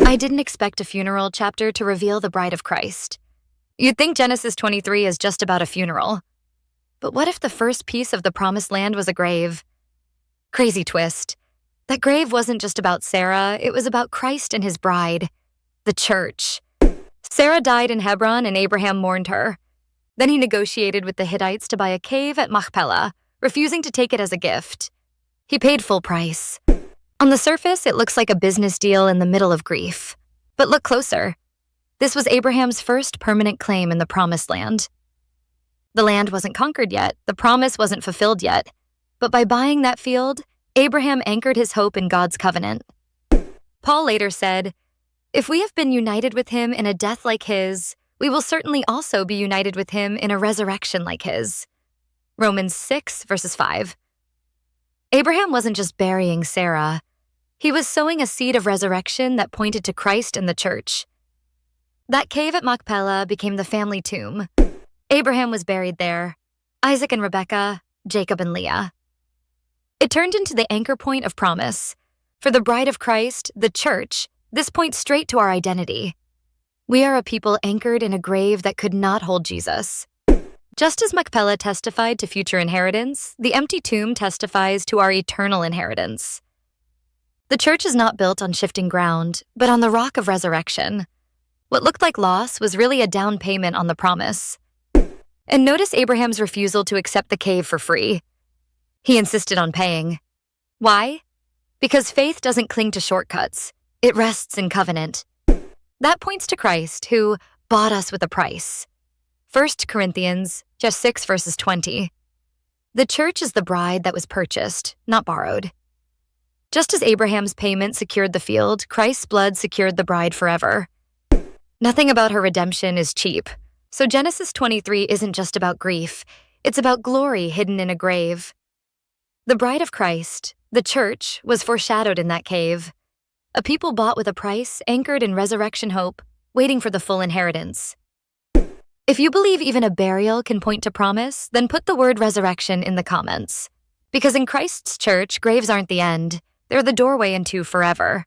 I didn't expect a funeral chapter to reveal the bride of Christ. You'd think Genesis 23 is just about a funeral. But what if the first piece of the promised land was a grave? Crazy twist. That grave wasn't just about Sarah, it was about Christ and his bride, the church. Sarah died in Hebron and Abraham mourned her. Then he negotiated with the Hittites to buy a cave at Machpelah, refusing to take it as a gift. He paid full price. On the surface, it looks like a business deal in the middle of grief. But look closer. This was Abraham's first permanent claim in the Promised Land. The land wasn't conquered yet, the promise wasn't fulfilled yet. But by buying that field, Abraham anchored his hope in God's covenant. Paul later said, "If we have been united with him in a death like his, we will certainly also be united with him in a resurrection like his." Romans 6, verses 5. Abraham wasn't just burying Sarah. He was sowing a seed of resurrection that pointed to Christ and the church. That cave at Machpelah became the family tomb. Abraham was buried there, Isaac and Rebekah, Jacob and Leah. It turned into the anchor point of promise. For the bride of Christ, the church, this points straight to our identity. We are a people anchored in a grave that could not hold Jesus. Just as Machpelah testified to future inheritance, the empty tomb testifies to our eternal inheritance. The church is not built on shifting ground, but on the rock of resurrection. What looked like loss was really a down payment on the promise. And notice Abraham's refusal to accept the cave for free. He insisted on paying. Why? Because faith doesn't cling to shortcuts. It rests in covenant. That points to Christ, who bought us with a price. 1 Corinthians just 6 verses 20. The church is the bride that was purchased, not borrowed. Just as Abraham's payment secured the field, Christ's blood secured the bride forever. Nothing about her redemption is cheap. So Genesis 23 isn't just about grief. It's about glory hidden in a grave. The bride of Christ, the church, was foreshadowed in that cave. A people bought with a price, anchored in resurrection hope, waiting for the full inheritance. If you believe even a burial can point to promise, then put the word resurrection in the comments. Because in Christ's church, graves aren't the end. They're the doorway into forever.